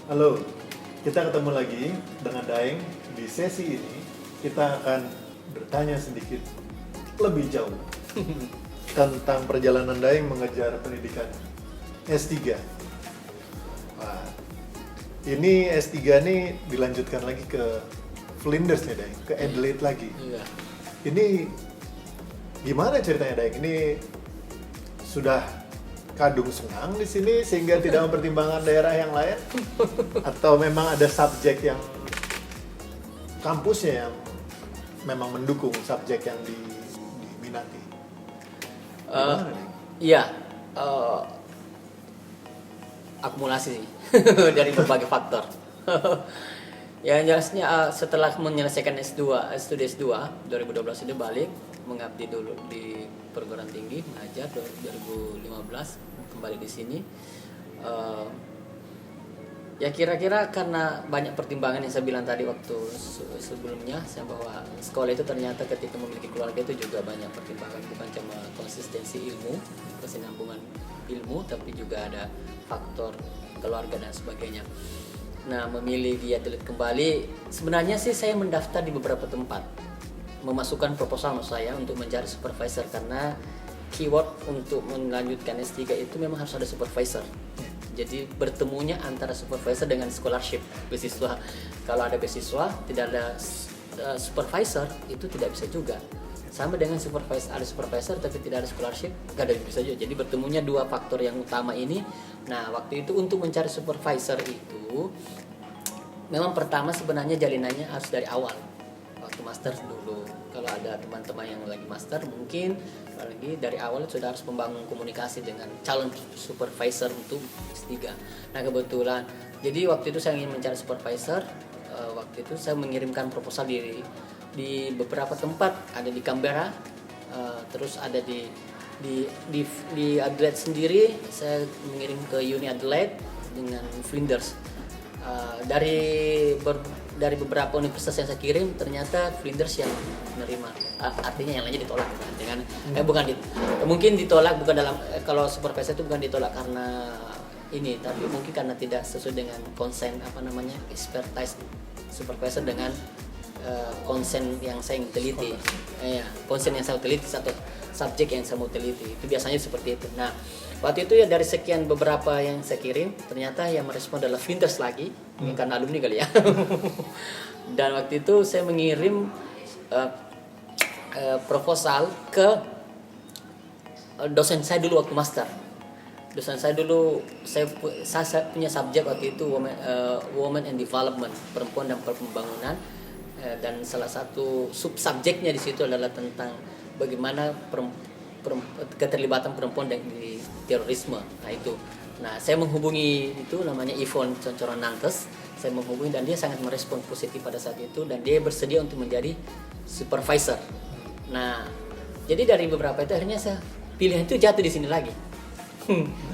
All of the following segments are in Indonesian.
Halo, kita ketemu lagi dengan Daeng. Di sesi ini kita akan bertanya sedikit lebih jauh tentang perjalanan Daeng mengejar pendidikan S3. Wah, ini S3 nih dilanjutkan lagi ke Flinders nih Daeng, ke Adelaide lagi. Iya. Ini gimana ceritanya Daeng? Ini sudah kadung senang di sini sehingga tidak mempertimbangkan daerah yang lain, atau memang ada subjek yang kampusnya yang memang mendukung subjek yang diminati? Gimana nih? Iya, akumulasi sih dari berbagai faktor. Ya jelasnya setelah menyelesaikan studi S2 2012 itu balik mengabdi dulu di perguruan tinggi mengajar 2015 kembali di sini. Ya kira-kira karena banyak pertimbangan yang saya bilang tadi waktu sebelumnya, saya bahwa sekolah itu ternyata ketika memiliki keluarga itu juga banyak pertimbangan, bukan cuma konsistensi ilmu, kesinambungan ilmu, tapi juga ada faktor keluarga dan sebagainya. Nah, memilih di Adelaide kembali, sebenarnya sih saya mendaftar di beberapa tempat, memasukkan proposal saya untuk mencari supervisor, karena keyword untuk melanjutkan S3 itu memang harus ada supervisor. Jadi bertemunya antara supervisor dengan scholarship, beasiswa. Kalau ada beasiswa, tidak ada supervisor, itu tidak bisa juga. Sama dengan supervisor, ada supervisor tapi tidak ada scholarship, gak ada bisa juga. Jadi bertemunya dua faktor yang utama ini. Nah, waktu itu untuk mencari supervisor itu, memang pertama sebenarnya jalinannya harus dari awal. Waktu master dulu, kalau ada teman-teman yang lagi master, mungkin lagi dari awal sudah harus membangun komunikasi dengan calon supervisor untuk S3. Nah kebetulan, jadi waktu itu saya ingin mencari supervisor. Waktu itu saya mengirimkan proposal di beberapa tempat, ada di Canberra, terus ada di Adelaide sendiri. Saya mengirim ke Uni Adelaide dengan Flinders. Dari beberapa universitas yang saya kirim, ternyata Flinders yang menerima. Artinya yang lainnya ditolak dengan mungkin ditolak bukan dalam kalau supervisor itu bukan ditolak karena ini, tapi mungkin karena tidak sesuai dengan konsen expertise supervisor dengan konsen yang saya teliti. Konsen yang saya teliti, satu subjek yang saya mau teliti, itu biasanya seperti itu. Nah, waktu itu ya dari sekian beberapa yang saya kirim, ternyata yang merespon adalah Flinders lagi, karena alumni kali ya. Dan waktu itu saya mengirim proposal ke dosen saya dulu waktu master. Dosen saya dulu, saya punya subjek waktu itu women and development, perempuan dan pembangunan. Dan salah satu subsubjeknya di situ adalah tentang bagaimana keterlibatan perempuan di terorisme. Nah itu. Nah, saya menghubungi itu, namanya Yvonne Concoran Nantes. Saya menghubungi dan dia sangat merespon positif pada saat itu, dan dia bersedia untuk menjadi supervisor. Nah, jadi dari beberapa itu akhirnya saya pilihan itu jatuh di sini lagi.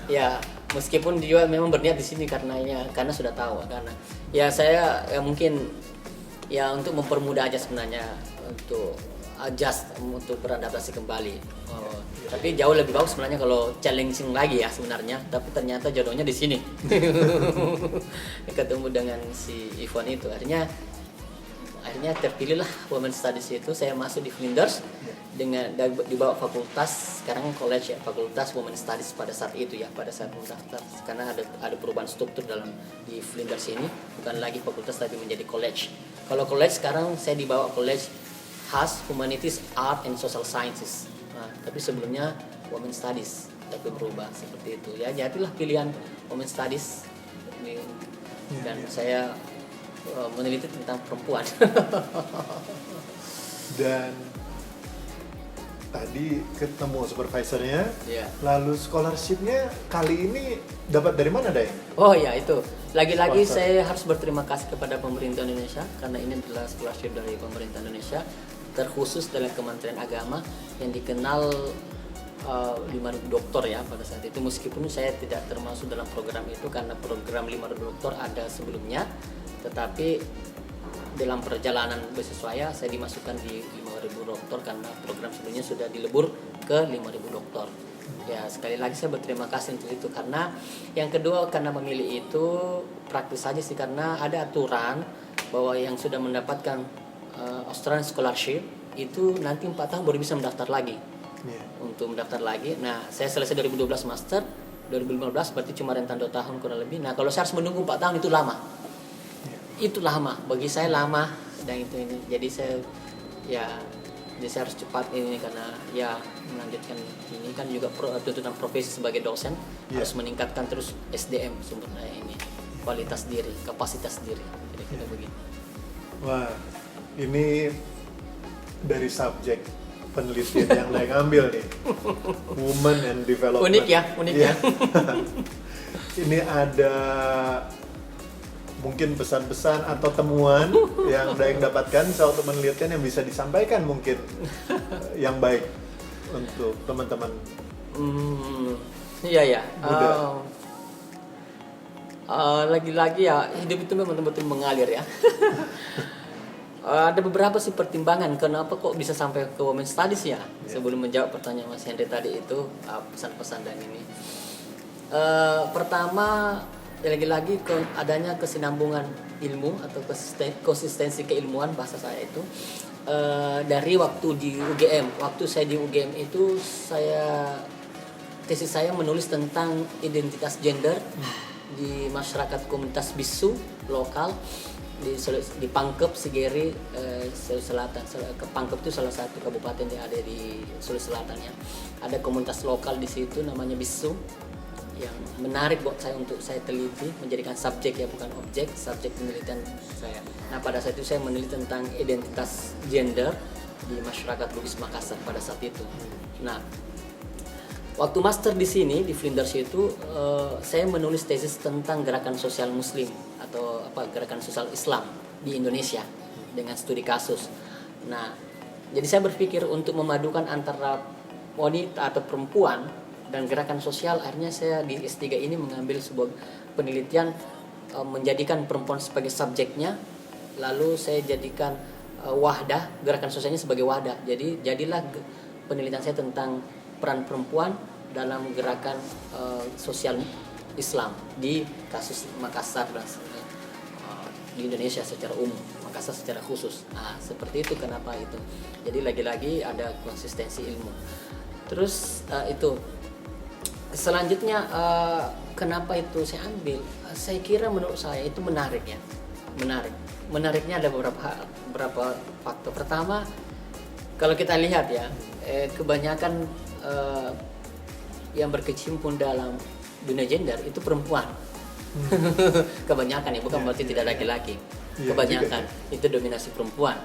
Ya, meskipun dia memang berniat di sini karena sudah tahu, karena ya saya mungkin ya untuk mempermudah aja sebenarnya, untuk adjust, untuk beradaptasi kembali. Tapi jauh lebih bagus sebenarnya kalau challenging lagi ya sebenarnya, tapi ternyata jodohnya di sini. Ketemu dengan si Yvonne itu, akhirnya terpilihlah Women Studies itu. Saya masuk di Flinders dengan di bawah fakultas, sekarang college ya, fakultas Women Studies pada saat itu ya, pada saat mendaftar, karena ada perubahan struktur di Flinders ini, bukan lagi fakultas tapi menjadi college. Kalau college sekarang saya dibawa college khas Humanities, Art and Social Sciences. Nah, tapi sebelumnya Women Studies, tapi berubah seperti itu ya. Jadilah pilihan Women Studies dan saya meneliti tentang perempuan. Dan tadi ketemu supervisornya, lalu scholarshipnya kali ini dapat dari mana, Daeng? Oh ya, itu lagi-lagi saya harus berterima kasih kepada pemerintah Indonesia, karena ini adalah scholarship dari pemerintah Indonesia, terkhusus dalam Kementerian Agama yang dikenal 5 doktor ya pada saat itu. Meskipun saya tidak termasuk dalam program itu karena program 5 doktor ada sebelumnya, tetapi dalam perjalanan beasiswa saya dimasukkan di 5.000 doktor karena program sebelumnya sudah dilebur ke ke 5.000 dokter. Ya sekali lagi saya berterima kasih untuk itu, karena yang kedua karena memilih itu praktis saja sih, karena ada aturan bahwa yang sudah mendapatkan Australian Scholarship itu nanti 4 tahun baru bisa mendaftar lagi. Untuk mendaftar lagi. Nah, saya selesai 2012 master, 2015 berarti cuma rentan 2 tahun kurang lebih. Nah, kalau saya harus menunggu 4 tahun itu lama. Itu lama, bagi saya lama, dan itu ini. Jadi saya harus cepat ini, karena ya melanjutkan ini kan juga tuntutan profesi sebagai dosen, harus meningkatkan terus SDM, sumber daya ini, kualitas diri, kapasitas diri. Kira-kira begitu. Wah, ini dari subjek penelitian yang saya ambil nih, Women and Development. Unik ya. Ini ada mungkin pesan-pesan atau temuan yang Daeng dapatkan sewaktu penelitian yang bisa disampaikan mungkin yang baik untuk teman-teman. Iya. Muda. Lagi-lagi ya, hidup itu memang betul-betul mengalir ya. Ada beberapa sih pertimbangan kenapa kok bisa sampai ke Women Studies ya. Sebelum menjawab pertanyaan Mas Henry tadi itu, pesan-pesan dan ini. Pertama, lagi-lagi adanya kesinambungan ilmu atau konsistensi keilmuan, bahasa saya itu dari waktu di UGM. Waktu saya di UGM itu tesis saya menulis tentang identitas gender di masyarakat komunitas bisu lokal di Pangkep, Sigeri, Sulawesi Selatan. Pangkep itu salah satu kabupaten yang ada di Sulawesi Selatan ya. Ada komunitas lokal di situ namanya bisu, yang menarik buat saya untuk saya teliti, menjadikan subjek ya, bukan objek, subjek penelitian saya. Nah, pada saat itu saya meneliti tentang identitas gender di masyarakat Bugis Makassar pada saat itu. Nah, waktu master di sini di Flinders itu saya menulis tesis tentang gerakan sosial Muslim atau gerakan sosial Islam di Indonesia dengan studi kasus. Nah, jadi saya berpikir untuk memadukan antara wanita atau perempuan dan gerakan sosial, akhirnya saya di S3 ini mengambil sebuah penelitian menjadikan perempuan sebagai subjeknya, lalu saya jadikan wahdah, gerakan sosialnya sebagai wahdah. Jadi jadilah penelitian saya tentang peran perempuan dalam gerakan sosial Islam di kasus Makassar dan di Indonesia secara umum, Makassar secara khusus. Nah, seperti itu kenapa itu. Jadi lagi-lagi ada konsistensi ilmu. Terus itu selanjutnya kenapa itu saya ambil? Saya kira menurut saya itu menarik ya. Menariknya ada beberapa faktor. Pertama, kalau kita lihat ya, kebanyakan yang berkecimpung dalam dunia gender itu perempuan. Kebanyakan ya, bukan berarti tidak laki-laki. Kebanyakan itu dominasi perempuan.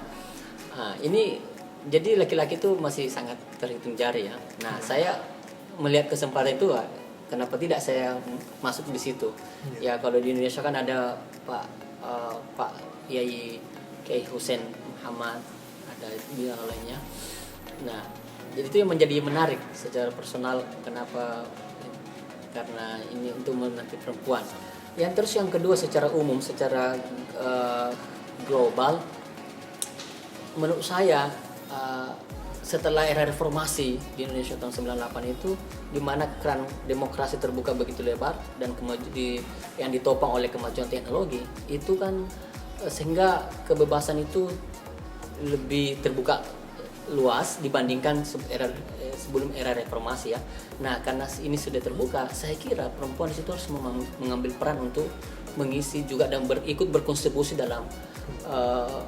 Nah, ini jadi laki-laki itu masih sangat terhitung jari ya. Nah, saya melihat kesempatan itu, kenapa tidak saya masuk di situ? Ya, kalau di Indonesia kan ada Pak Yai Kiai Hussein Muhammad, ada yang lainnya. Nah, jadi itu yang menjadi menarik secara personal. Kenapa? Karena ini untuk menanti perempuan. Terus yang kedua, secara umum, secara global, menurut saya setelah era reformasi di Indonesia tahun 98 itu, di mana keran demokrasi terbuka begitu lebar dan yang ditopang oleh kemajuan teknologi, itu kan sehingga kebebasan itu lebih terbuka luas dibandingkan sebelum era reformasi ya. Nah, karena ini sudah terbuka, saya kira perempuan di situ harus mengambil peran untuk mengisi juga dan ikut berkontribusi dalam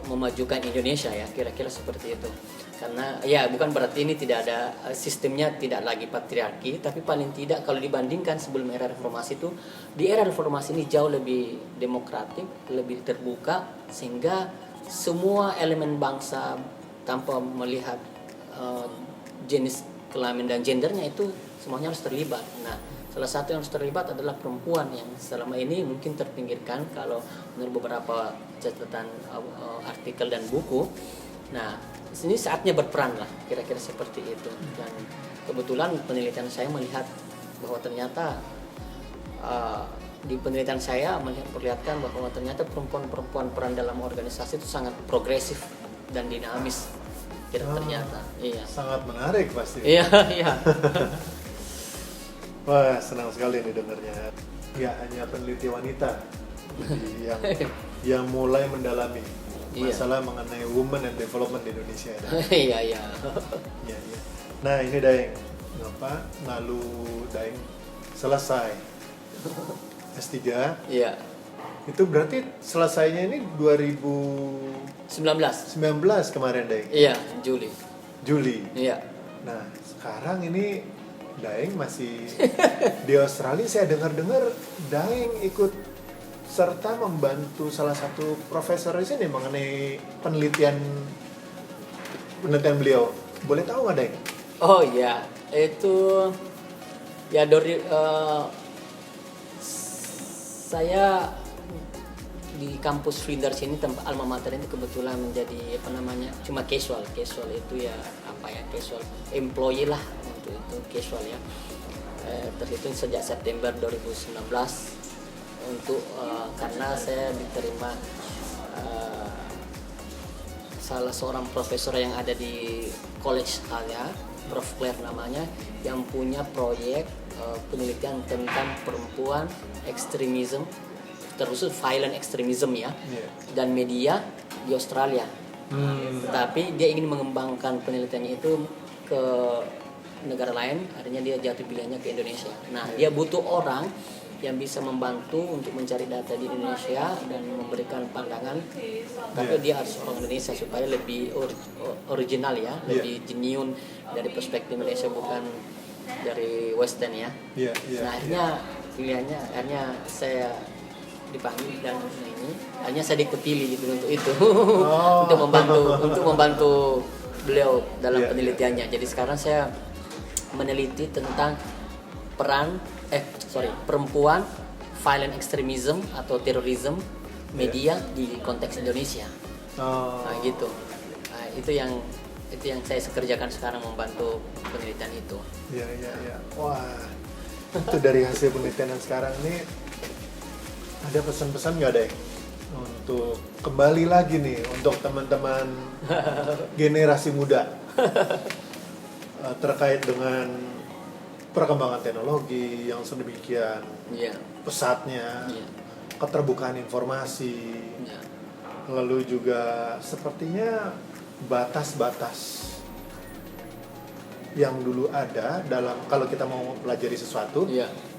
memajukan Indonesia ya, kira-kira seperti itu. Karena ya bukan berarti ini tidak ada sistemnya, tidak lagi patriarki, tapi paling tidak kalau dibandingkan sebelum era reformasi itu, di era reformasi ini jauh lebih demokratik, lebih terbuka, sehingga semua elemen bangsa tanpa melihat jenis kelamin dan gendernya itu semuanya harus terlibat. Nah, salah satu yang harus terlibat adalah perempuan yang selama ini mungkin terpinggirkan kalau menurut beberapa catatan artikel dan buku. Nah, ini saatnya berperan lah, kira-kira seperti itu. Dan kebetulan penelitian saya melihat bahwa ternyata di penelitian saya memperlihatkan bahwa ternyata perempuan-perempuan peran dalam organisasi itu sangat progresif dan dinamis. ternyata. Iya. Sangat menarik pasti. Iya, iya. Wah, senang sekali nih dengarnya. Ya hanya peneliti wanita jadi yang mulai mendalami Iya. masalah mengenai women and development di Indonesia. Iya, iya. Ya, ya. Nah ini Daeng, lalu Daeng selesai S3, Iya. itu berarti selesainya ini 2019 19. kemarin Daeng, Iya, Juli. Juli. Iya. Nah sekarang ini Daeng masih di Australia. Saya dengar-dengar Daeng ikut serta membantu salah satu profesor di sini mengenai penelitian beliau. Boleh tahu nggak Daeng? Oh iya, itu ya dari saya di kampus Flinders ini, tempat alma mater ini kebetulan menjadi apa namanya, cuma casual itu ya apa ya, casual employee lah untuk itu, casual ya. Terhitung sejak September 2019 untuk karena saya diterima salah seorang profesor yang ada di college saya, Prof. Claire namanya, yang punya proyek penelitian tentang perempuan, ekstremisme, terkhusus violent extremism ya, dan media di Australia. Tetapi dia ingin mengembangkan penelitiannya itu ke negara lain, akhirnya dia jatuh pilihannya ke Indonesia. Nah, dia butuh orang yang bisa membantu untuk mencari data di Indonesia dan memberikan pandangan, tapi dia harus orang Indonesia supaya lebih original ya, lebih genuine dari perspektif Indonesia, bukan dari Western ya. Nah, akhirnya saya dipanggil dan akhirnya saya dipilih gitu untuk itu. untuk membantu beliau dalam penelitiannya. Jadi sekarang saya meneliti tentang perempuan, violent extremism atau terorisme media di konteks Indonesia. Nah, gitu. Nah, itu yang saya kerjakan sekarang, membantu penelitian itu. Iya. Wah, itu dari hasil penelitian yang sekarang ini ada pesan-pesan nggak Dek? Untuk kembali lagi nih untuk teman-teman generasi muda terkait dengan perkembangan teknologi yang sedemikian pesatnya, keterbukaan informasi, lalu juga sepertinya batas-batas yang dulu ada dalam kalau kita mau pelajari sesuatu,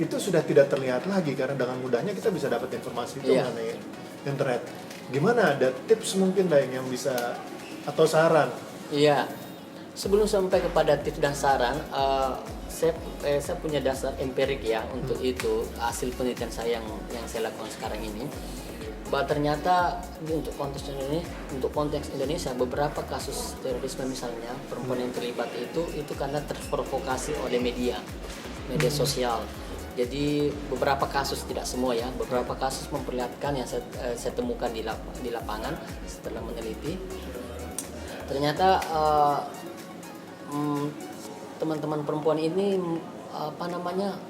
itu sudah tidak terlihat lagi karena dengan mudahnya kita bisa dapat informasi itu mengenai internet. Gimana, ada tips mungkin yang bisa atau saran? Iya. Sebelum sampai kepada tips dan saran, saya punya dasar empirik ya untuk itu, hasil penelitian saya yang saya lakukan sekarang ini. Bahwa ternyata untuk konteks Indonesia beberapa kasus terorisme misalnya perempuan yang terlibat itu karena terprovokasi oleh media sosial. Jadi beberapa kasus, tidak semua ya, beberapa kasus memperlihatkan yang saya temukan di lapangan setelah meneliti. Ternyata teman-teman perempuan ini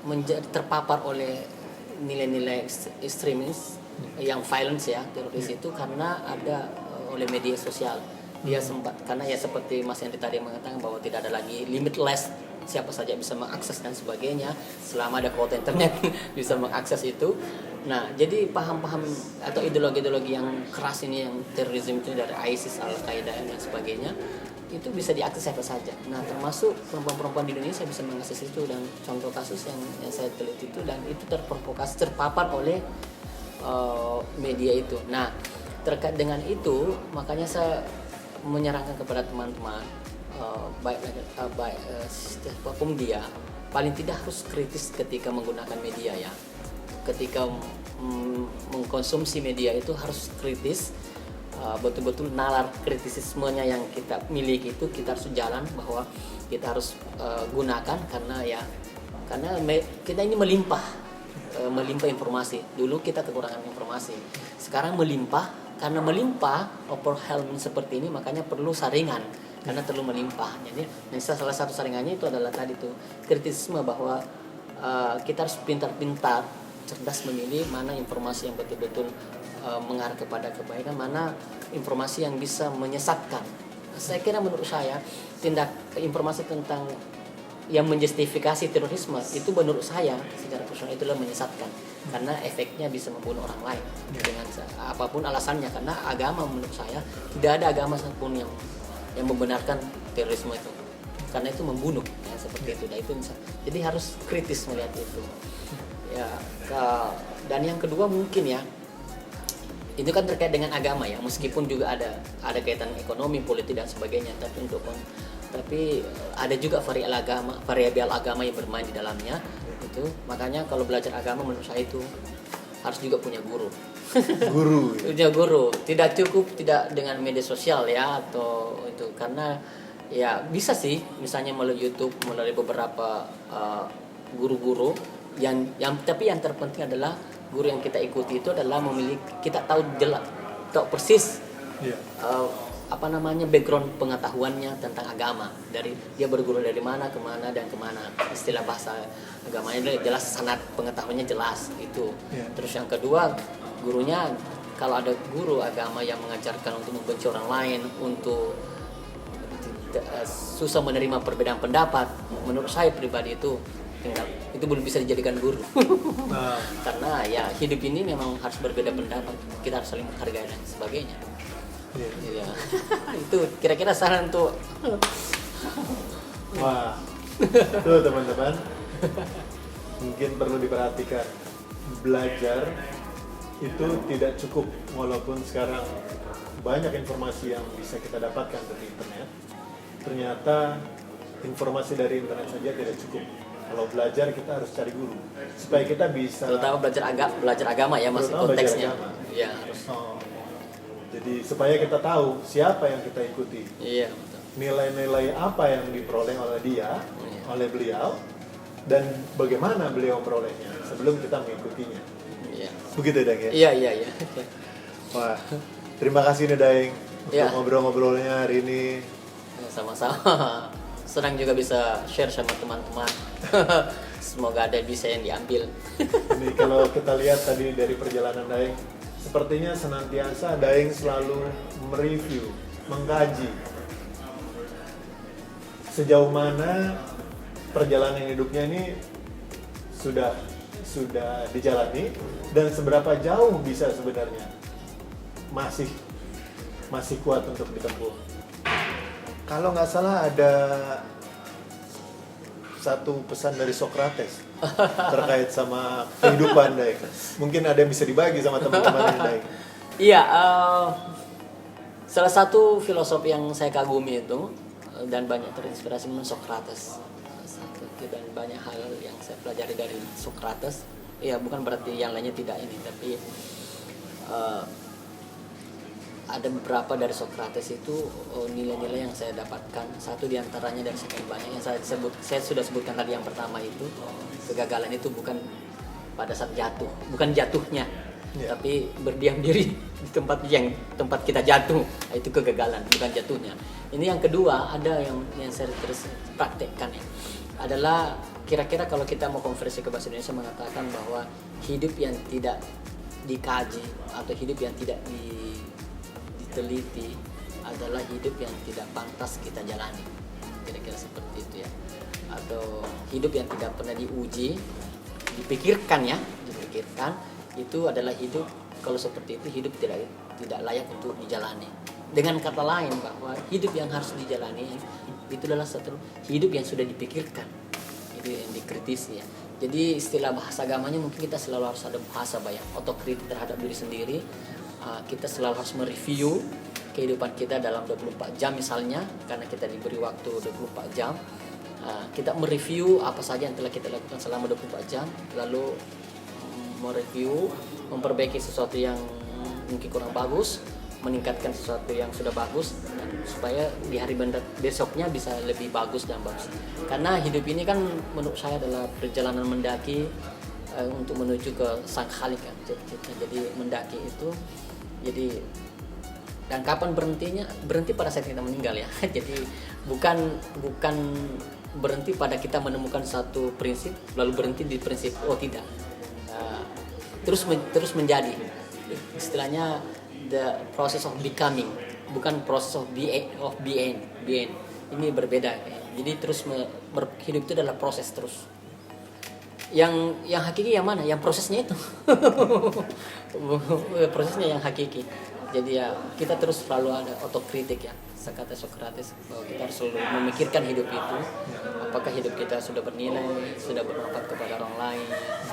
menjadi terpapar oleh nilai-nilai ekstremis yang violence ya, teroris itu karena ada oleh media sosial. Dia sempat, karena ya seperti Mas Henry tadi mengatakan bahwa tidak ada lagi limitless, siapa saja bisa mengakses dan sebagainya, selama ada kuota internet bisa mengakses itu. Nah, jadi paham-paham atau ideologi-ideologi yang keras ini, yang terorisme itu dari ISIS, Al-Qaeda dan sebagainya, itu bisa diakses siapa saja. Nah, termasuk perempuan-perempuan di Indonesia bisa mengakses itu, dan contoh kasus yang saya teliti itu, dan itu terpapar oleh media itu. Nah, terkait dengan itu, makanya saya menyarankan kepada teman-teman siapapun dia, paling tidak harus kritis ketika menggunakan media ya. Ketika mengkonsumsi media itu harus kritis, betul-betul nalar kritisismenya yang kita miliki itu kita harus jalan, bahwa kita harus gunakan karena kita ini melimpah informasi. Dulu kita kekurangan informasi, sekarang melimpah. Karena melimpah overwhelming seperti ini, makanya perlu saringan karena terlalu melimpah. Jadi salah satu saringannya itu adalah tadi tuh kritisisme, bahwa kita harus pintar-pintar, cerdas memilih mana informasi yang betul-betul mengarah kepada kebaikan, mana informasi yang bisa menyesatkan saya kira menurut saya tindak informasi tentang yang menjustifikasi terorisme itu menurut saya secara personal itulah menyesatkan, karena efeknya bisa membunuh orang lain dengan apapun alasannya. Karena agama menurut saya tidak ada agama satupun yang membenarkan terorisme itu, karena itu membunuh ya, seperti itu. Dan itu jadi harus kritis melihat itu ya. Dan yang kedua mungkin ya, itu kan terkait dengan agama ya, meskipun juga ada kaitan ekonomi, politik dan sebagainya, tapi ada juga variabel agama yang bermain di dalamnya itu. Makanya kalau belajar agama menurut saya itu harus juga punya guru. Punya guru, tidak cukup tidak dengan media sosial ya atau itu, karena ya bisa sih misalnya melalui YouTube, melalui beberapa guru-guru tapi yang terpenting adalah guru yang kita ikuti itu adalah kita tahu persis background pengetahuannya tentang agama, dari dia berguru dari mana kemana dan kemana, istilah bahasa agamanya jelas, sanad pengetahuannya jelas itu. Terus yang kedua, gurunya, kalau ada guru agama yang mengajarkan untuk membenci orang lain, untuk susah menerima perbedaan pendapat, menurut saya pribadi itu belum bisa dijadikan guru. Karena ya hidup ini memang harus berbeda pendapat, kita harus saling menghargai dan sebagainya. Iya. Itu kira-kira saran tuh. Wah, tuh teman-teman, mungkin perlu diperhatikan. Belajar itu tidak cukup, walaupun sekarang banyak informasi yang bisa kita dapatkan dari internet. Ternyata informasi dari internet saja tidak cukup. Kalau belajar kita harus cari guru supaya kita bisa. Terutama belajar agama ya, masih konteksnya. Iya. Jadi supaya kita tahu siapa yang kita ikuti. Iya. Nilai-nilai apa yang diperoleh oleh dia, oleh beliau, dan bagaimana beliau memperolehnya sebelum kita mengikutinya. Iya. Begitu Daeng ya? Iya. Wah, terima kasih nih Daeng untuk ya, ngobrol-ngobrolnya hari ini. Sama-sama. Senang juga bisa share sama teman-teman. Semoga ada bisa yang diambil. Ini kalau kita lihat tadi dari perjalanan Daeng, sepertinya senantiasa Daeng selalu mereview, mengkaji sejauh mana perjalanan hidupnya ini sudah dijalani dan seberapa jauh bisa sebenarnya masih kuat untuk ditempuh. Kalau nggak salah ada satu pesan dari Socrates terkait sama kehidupan Daeng. Mungkin ada yang bisa dibagi sama teman-teman Daeng. Iya, salah satu filosof yang saya kagumi itu dan banyak terinspirasi dengan Socrates. Dan banyak hal yang saya pelajari dari Socrates. Ya, bukan berarti yang lainnya tidak ini, tapi ada beberapa dari Socrates itu nilai-nilai yang saya dapatkan. Satu diantaranya dari sekian banyak yang saya sudah sebutkan tadi. Yang pertama itu kegagalan itu bukan pada saat jatuh, bukan jatuhnya, tapi berdiam diri di tempat kita jatuh, itu kegagalan, bukan jatuhnya. Ini yang kedua, ada yang saya terus praktekkan ya, adalah kira-kira kalau kita mau konversi ke bahasa Indonesia mengatakan bahwa hidup yang tidak dikaji atau hidup yang tidak diteliti adalah hidup yang tidak pantas kita jalani, kira-kira seperti itu ya. Atau hidup yang tidak pernah diuji, dipikirkan, itu adalah hidup, kalau seperti itu hidup tidak layak untuk dijalani. Dengan kata lain, bahwa hidup yang harus dijalani itu adalah satu hidup yang sudah dipikirkan, itu yang dikritisi ya. Jadi istilah bahasa agamanya mungkin kita selalu harus ada bahasa otokritik terhadap diri sendiri. Kita selalu harus mereview kehidupan kita dalam 24 jam misalnya, karena kita diberi waktu 24 jam. Kita mereview apa saja yang telah kita lakukan selama 24 jam, lalu mereview, memperbaiki sesuatu yang mungkin kurang bagus, meningkatkan sesuatu yang sudah bagus, supaya di hari besoknya bisa lebih bagus dan bagus. Karena hidup ini kan menurut saya adalah perjalanan mendaki untuk menuju ke Sang Khalik kan. Jadi mendaki itu, dan kapan berhentinya? Berhenti pada saat kita meninggal ya. Jadi bukan berhenti pada kita menemukan satu prinsip lalu berhenti di prinsip tidak. Terus menjadi, istilahnya the process of becoming, bukan proses of being. Ini berbeda. Jadi terus hidup itu adalah proses terus. Yang hakiki yang mana? Yang prosesnya itu. Prosesnya yang hakiki. Jadi ya kita terus selalu ada otokritik ya. Kata Socrates bahwa kita harus selalu memikirkan hidup itu, apakah hidup kita sudah bernilai, sudah bermanfaat kepada orang lain,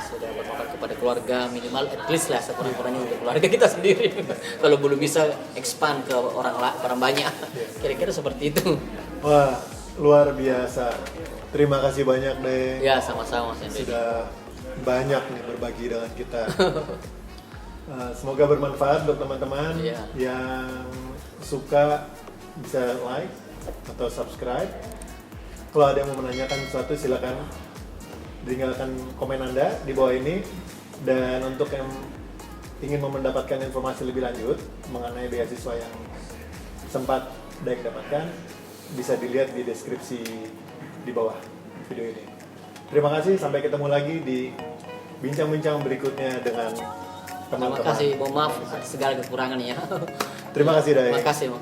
sudah bermanfaat kepada keluarga, minimal at least lah sekurang-kurangnya untuk keluarga kita sendiri. Kalau belum bisa expand ke orang banyak, kira-kira seperti itu. Wah, luar biasa. Terima kasih banyak deh. Ya, sama-sama Mas Henry. Sudah banyak nih berbagi dengan kita. Semoga bermanfaat buat teman-teman yang suka, bisa like atau subscribe. Kalau ada yang mau menanyakan sesuatu silakan tinggalkan komen Anda di bawah ini. Dan untuk yang ingin mendapatkan informasi lebih lanjut mengenai beasiswa yang sempat Daeng dapatkan, bisa dilihat di deskripsi di bawah video ini. Terima kasih, sampai ketemu lagi di bincang-bincang berikutnya dengan teman-teman. Terima kasih, mohon maaf atas segala kekurangan ya. Terima kasih Daeng. Makasih.